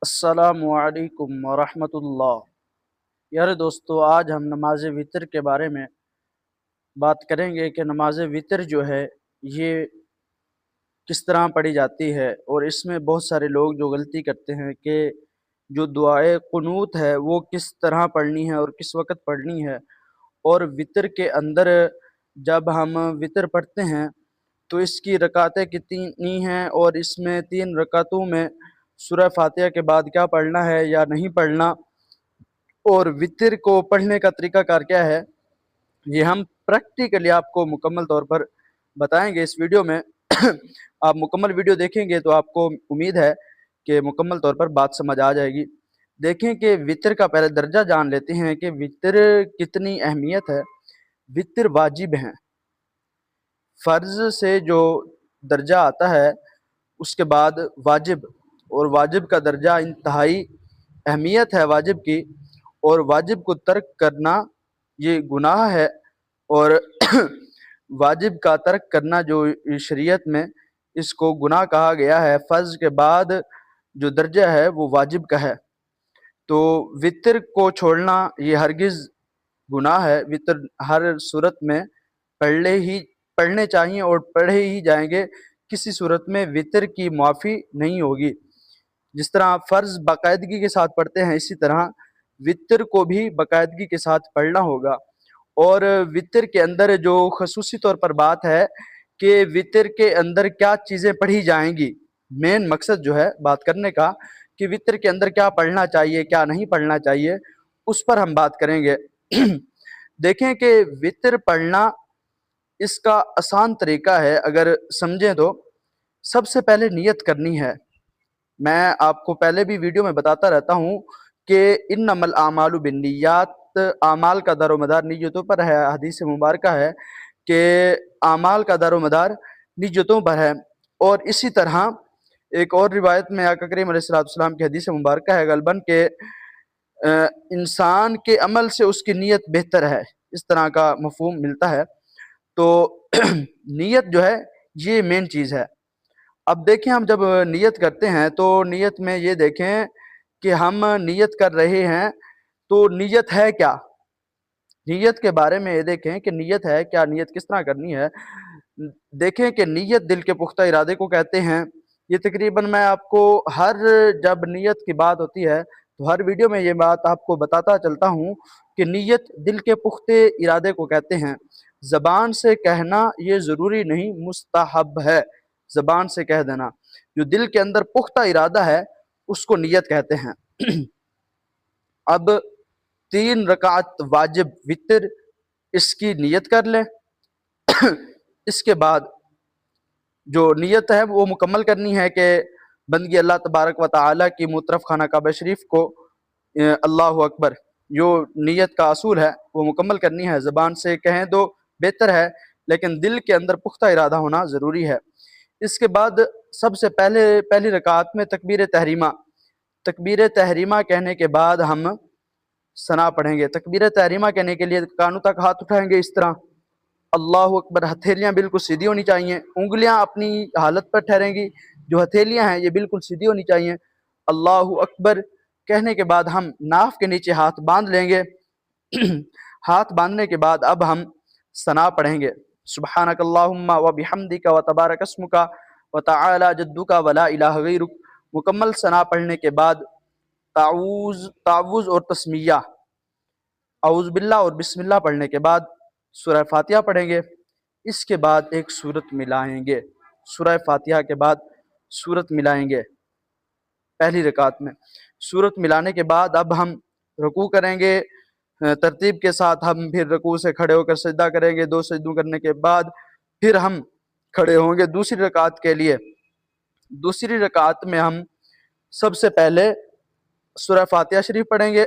السلام علیکم ورحمۃ اللہ۔ یار دوستو، آج ہم نماز وتر کے بارے میں بات کریں گے کہ نماز وتر جو ہے یہ کس طرح پڑھی جاتی ہے، اور اس میں بہت سارے لوگ جو غلطی کرتے ہیں کہ جو دعائے قنوت ہے وہ کس طرح پڑھنی ہے اور کس وقت پڑھنی ہے، اور وتر کے اندر جب ہم وتر پڑھتے ہیں تو اس کی رکعتیں کتنی ہیں، اور اس میں 3 رکعتوں میں سورہ فاتحہ کے بعد کیا پڑھنا ہے یا نہیں پڑھنا، اور وتر کو پڑھنے کا طریقہ کار کیا ہے، یہ ہم پریکٹیکلی آپ کو مکمل طور پر بتائیں گے اس ویڈیو میں۔ آپ مکمل ویڈیو دیکھیں گے تو آپ کو امید ہے کہ مکمل طور پر بات سمجھ آ جائے گی۔ دیکھیں کہ وتر کا پہلے درجہ جان لیتے ہیں کہ وتر کتنی اہمیت ہے۔ وتر واجب ہیں، فرض سے جو درجہ آتا ہے اس کے بعد واجب، اور واجب کا درجہ انتہائی اہمیت ہے واجب کی، اور واجب کو ترک کرنا یہ گناہ ہے، اور واجب کا ترک کرنا جو شریعت میں اس کو گناہ کہا گیا ہے۔ فرض کے بعد جو درجہ ہے وہ واجب کا ہے، تو وتر کو چھوڑنا یہ ہرگز گناہ ہے۔ وتر ہر صورت میں پڑھنے چاہیے اور پڑھے ہی جائیں گے، کسی صورت میں وتر کی معافی نہیں ہوگی۔ جس طرح فرض باقاعدگی کے ساتھ پڑھتے ہیں، اسی طرح وتر کو بھی باقاعدگی کے ساتھ پڑھنا ہوگا۔ اور وتر کے اندر جو خصوصی طور پر بات ہے کہ وتر کے اندر کیا چیزیں پڑھی جائیں گی، مین مقصد جو ہے بات کرنے کا کہ وتر کے اندر کیا پڑھنا چاہیے کیا نہیں پڑھنا چاہیے، اس پر ہم بات کریں گے۔ دیکھیں کہ وتر پڑھنا اس کا آسان طریقہ ہے، اگر سمجھیں تو سب سے پہلے نیت کرنی ہے۔ میں آپ کو پہلے بھی ویڈیو میں بتاتا رہتا ہوں کہ انما الاعمال بالنیات، اعمال کا دار و مدار نیتوں پر ہے۔ حدیث مبارکہ ہے کہ اعمال کا دار و مدار نیتوں پر ہے، اور اسی طرح ایک اور روایت میں آقا کریم علیہ السلام کی حدیث مبارکہ ہے غالباً کہ انسان کے عمل سے اس کی نیت بہتر ہے، اس طرح کا مفہوم ملتا ہے۔ تو نیت جو ہے یہ مین چیز ہے۔ اب دیکھیں ہم جب نیت کرتے ہیں تو نیت میں یہ دیکھیں کہ ہم نیت کر رہے ہیں تو نیت ہے کیا، نیت کے بارے میں یہ دیکھیں کہ نیت ہے کیا، نیت کس طرح کرنی ہے۔ دیکھیں کہ نیت دل کے پختہ ارادے کو کہتے ہیں۔ یہ تقریباً میں آپ کو جب نیت کی بات ہوتی ہے تو ہر ویڈیو میں یہ بات آپ کو بتاتا چلتا ہوں کہ نیت دل کے پختہ ارادے کو کہتے ہیں۔ زبان سے کہنا یہ ضروری نہیں، مستحب ہے زبان سے کہہ دینا۔ جو دل کے اندر پختہ ارادہ ہے اس کو نیت کہتے ہیں۔ اب 3 رکعت واجب وتر، اس کی نیت کر لیں۔ اس کے بعد جو نیت ہے وہ مکمل کرنی ہے کہ بندگی اللہ تبارک و تعالیٰ کی مطرف خانہ کعبہ شریف کو اللہ اکبر، جو نیت کا اصول ہے وہ مکمل کرنی ہے۔ زبان سے کہیں تو بہتر ہے، لیکن دل کے اندر پختہ ارادہ ہونا ضروری ہے۔ اس کے بعد سب سے پہلی رکعت میں تکبیر تحریمہ، تکبیر تحریمہ کہنے کے بعد ہم ثنا پڑھیں گے۔ تکبیر تحریمہ کہنے کے لیے کانوں تک ہاتھ اٹھائیں گے اس طرح، اللہ اکبر۔ ہتھیلیاں بالکل سیدھی ہونی چاہیے، انگلیاں اپنی حالت پر ٹھہریں گی، جو ہتھیلیاں ہیں یہ بالکل سیدھی ہونی چاہیے۔ اللہ اکبر کہنے کے بعد ہم ناف کے نیچے ہاتھ باندھ لیں گے۔ ہاتھ باندھنے کے بعد اب ہم ثنا پڑھیں گے، سبحانک اللہم و بحمدک و تبارک اسمک و تعالی جدک و لا الہ غیرک۔ مکمل ثنا پڑھنے کے بعد تعوذ اور تسمیہ، اعوذ باللہ اور بسم اللہ پڑھنے کے بعد سورہ فاتحہ پڑھیں گے۔ اس کے بعد ایک سورت ملائیں گے، سورہ فاتحہ کے بعد سورت ملائیں گے پہلی رکعت میں۔ سورت ملانے کے بعد اب ہم رکوع کریں گے، ترتیب کے ساتھ ہم پھر رکوع سے کھڑے ہو کر سجدہ کریں گے۔ 2 سجدوں کرنے کے بعد پھر ہم کھڑے ہوں گے دوسری رکعت کے لیے۔ دوسری رکعت میں ہم سب سے پہلے سورہ فاتحہ شریف پڑھیں گے۔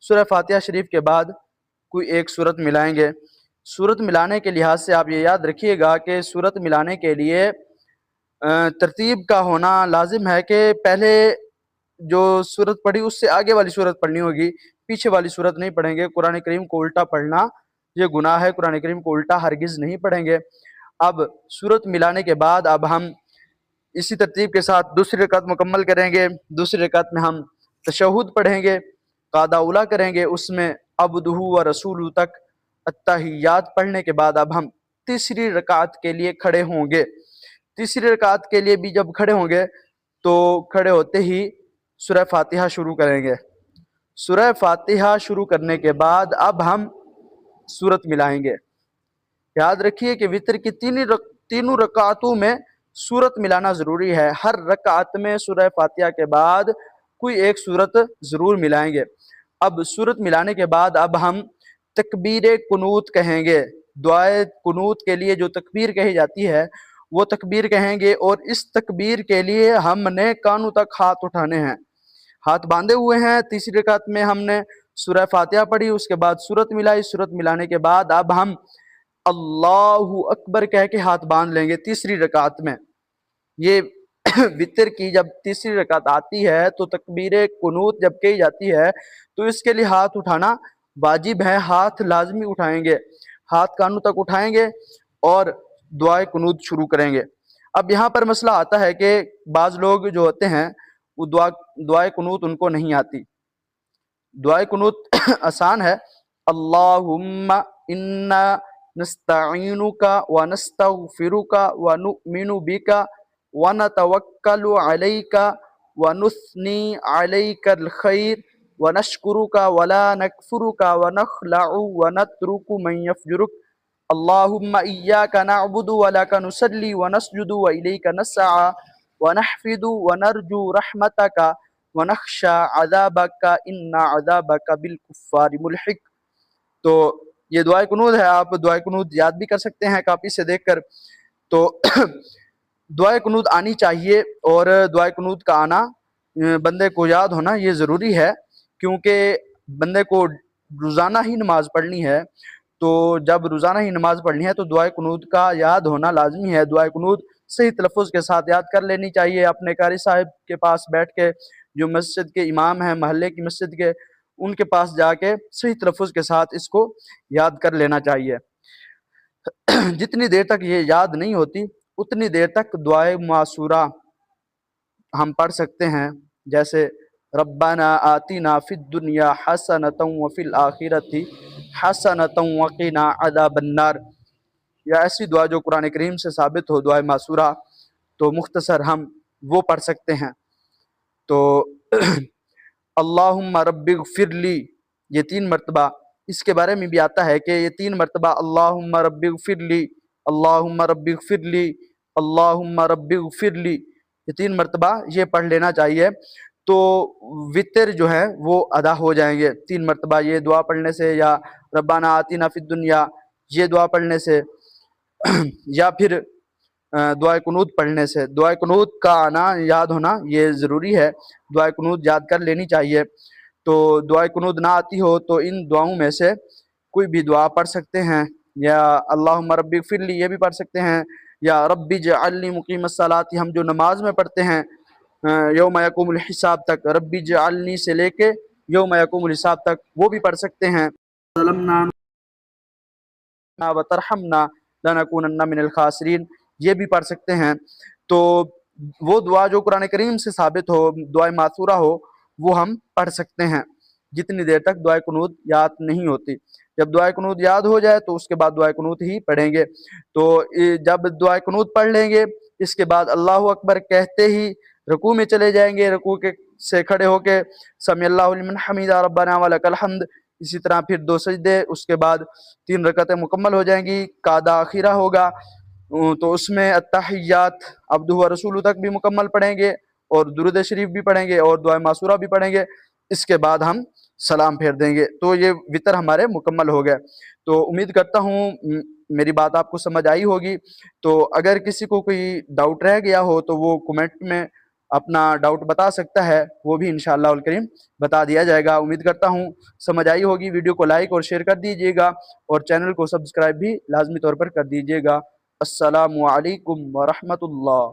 سورہ فاتحہ شریف کے بعد کوئی ایک سورت ملائیں گے۔ سورت ملانے کے لحاظ سے آپ یہ یاد رکھیے گا کہ سورت ملانے کے لیے ترتیب کا ہونا لازم ہے کہ پہلے جو سورت پڑھی اس سے آگے والی سورت پڑھنی ہوگی، پیچھے والی سورت نہیں پڑھیں گے۔ قرآن کریم کو الٹا پڑھنا یہ گناہ ہے، قرآن کریم کو الٹا ہرگز نہیں پڑھیں گے۔ اب سورت ملانے کے بعد اب ہم اسی ترتیب کے ساتھ دوسری رکعت مکمل کریں گے۔ دوسری رکعت میں ہم تشہد پڑھیں گے، قعدہ اولیٰ کریں گے، اس میں عبدہ و رسولہ تک التحیات پڑھنے کے بعد اب ہم تیسری رکعت کے لیے کھڑے ہوں گے۔ تیسری رکعت کے لیے بھی جب کھڑے ہوں گے تو کھڑے ہوتے ہی سورہ فاتحہ شروع کریں گے۔ سورہ فاتحہ شروع کرنے کے بعد اب ہم سورت ملائیں گے۔ یاد رکھیے کہ وتر کی تینوں رکعتوں میں سورت ملانا ضروری ہے۔ ہر رکعت میں سورہ فاتحہ کے بعد کوئی ایک سورت ضرور ملائیں گے۔ اب سورت ملانے کے بعد اب ہم تکبیر قنوت کہیں گے۔ دعائے قنوت کے لیے جو تکبیر کہی جاتی ہے وہ تکبیر کہیں گے، اور اس تکبیر کے لیے ہم نے کانوں تک ہاتھ اٹھانے ہیں، ہاتھ باندھے ہوئے ہیں۔ تیسری رکعت میں ہم نے سورہ فاتحہ پڑھی، اس کے بعد سورت ملائی۔ سورت ملانے کے بعد اب ہم اللہ اکبر کہہ کے ہاتھ باندھ لیں گے تیسری رکعت میں۔ یہ وتر کی جب تیسری رکعت آتی ہے تو تکبیر قنوت جب کہی جاتی ہے تو اس کے لیے ہاتھ اٹھانا واجب ہے، ہاتھ لازمی اٹھائیں گے، ہاتھ کانوں تک اٹھائیں گے اور دعائے قنوت شروع کریں گے۔ اب یہاں پر مسئلہ آتا ہے کہ بعض لوگ جو ہوتے ہیں وہ دعائے قنوت ان کو نہیں آتی۔ دعائے قنوت آسان ہے، اللہم انا نستعینک ونستغفرک ونؤمن بک ونتوکل علیک ونثنی علیک الخیر ونشکرک ولا نکفرک ونخلع ونترک من یفجرک اللہم ایاک نعبد ولک نصلی ونسجد والیک نسعی ونحفظ ونرجو رحمتک ونخشى عذابک ان عذابک بالکفار ملحق۔ تو یہ دعائے قنوت ہے، آپ دعائے قنوت یاد بھی کر سکتے ہیں کاپی سے دیکھ کر۔ تو دعائے قنوت آنی چاہیے، اور دعائے قنوت کا آنا بندے کو یاد ہونا یہ ضروری ہے، کیونکہ بندے کو روزانہ ہی نماز پڑھنی ہے۔ تو جب روزانہ ہی نماز پڑھنی ہے تو دعائے قنوت کا یاد ہونا لازمی ہے۔ دعائے قنوت صحیح تلفظ کے ساتھ یاد کر لینی چاہیے، اپنے قاری صاحب کے پاس بیٹھ کے، جو مسجد کے امام ہیں محلے کی مسجد کے، ان کے پاس جا کے صحیح تلفظ کے ساتھ اس کو یاد کر لینا چاہیے۔ جتنی دیر تک یہ یاد نہیں ہوتی اتنی دیر تک دعائے معصورہ ہم پڑھ سکتے ہیں، جیسے ربنا آتنا فی الدنیا حسنۃ وفی الآخرۃ حسنۃ وقنا عذاب النار، یا ایسی دعا جو قرآن کریم سے ثابت ہو، دعائے معصورہ، تو مختصر ہم وہ پڑھ سکتے ہیں۔ تو اللہم رب اغفر لی، یہ 3 مرتبہ، اس کے بارے میں بھی آتا ہے کہ یہ 3 مرتبہ اللہم رب اغفر لی، اللہم رب اغفر لی، اللہم رب اغفر لی، یہ 3 مرتبہ یہ پڑھ لینا چاہیے۔ تو وتر جو ہے وہ ادا ہو جائیں گے 3 مرتبہ یہ دعا پڑھنے سے، یا ربنا آتنا فی الدنیا یہ دعا پڑھنے سے، یا پھر دعائے قنوت پڑھنے سے۔ دعائے قنوت کا آنا یاد ہونا یہ ضروری ہے، دعائے قنوت یاد کر لینی چاہیے۔ تو دعائے قنوت نہ آتی ہو تو ان دعاؤں میں سے کوئی بھی دعا پڑھ سکتے ہیں، یا اللہم رب اغفر لی یہ بھی پڑھ سکتے ہیں، یا رب اجعلنی مقیم الصلاۃ ہم جو نماز میں پڑھتے ہیں یوم یقوم الحساب تک، رب اجعلنی سے لے کے یوم یقوم الحساب تک وہ بھی پڑھ سکتے ہیں، ظلمنا وترحمنا لنکونن من الخاسرین یہ بھی پڑھ سکتے ہیں۔ تو وہ دعا جو قرآن کریم سے ثابت ہو، دعائے معصورہ ہو، وہ ہم پڑھ سکتے ہیں جتنی دیر تک دعائے قنوت یاد نہیں ہوتی۔ جب دعائے قنوت یاد ہو جائے تو اس کے بعد دعائے قنوت ہی پڑھیں گے۔ تو جب دعائے قنوت پڑھ لیں گے اس کے بعد اللہ اکبر کہتے ہی رکوع میں چلے جائیں گے، رکوع سے کھڑے ہو کے سمی اللہ لمن حمیدہ ربنا ولک الحمد، اسی طرح پھر 2 سجدے، اس کے بعد 3 رکعتیں مکمل ہو جائیں گی، قعدہ آخرہ ہوگا، تو اس میں التحیات عبدہ و رسولہ تک بھی مکمل پڑھیں گے، اور درود شریف بھی پڑھیں گے، اور دعائے معصورہ بھی پڑھیں گے، اس کے بعد ہم سلام پھیر دیں گے۔ تو یہ وتر ہمارے مکمل ہو گئے۔ تو امید کرتا ہوں میری بات آپ کو سمجھ آئی ہوگی۔ تو اگر کسی کو کوئی ڈاؤٹ رہ گیا ہو تو وہ کومنٹ میں اپنا ڈاؤٹ بتا سکتا ہے، وہ بھی انشاءاللہ الکریم بتا دیا جائے گا۔ امید کرتا ہوں سمجھ آئی ہوگی۔ ویڈیو کو لائک اور شیئر کر دیجیے گا، اور چینل کو سبسکرائب بھی لازمی طور پر کر دیجیے گا۔ السلام علیکم ورحمۃ اللہ۔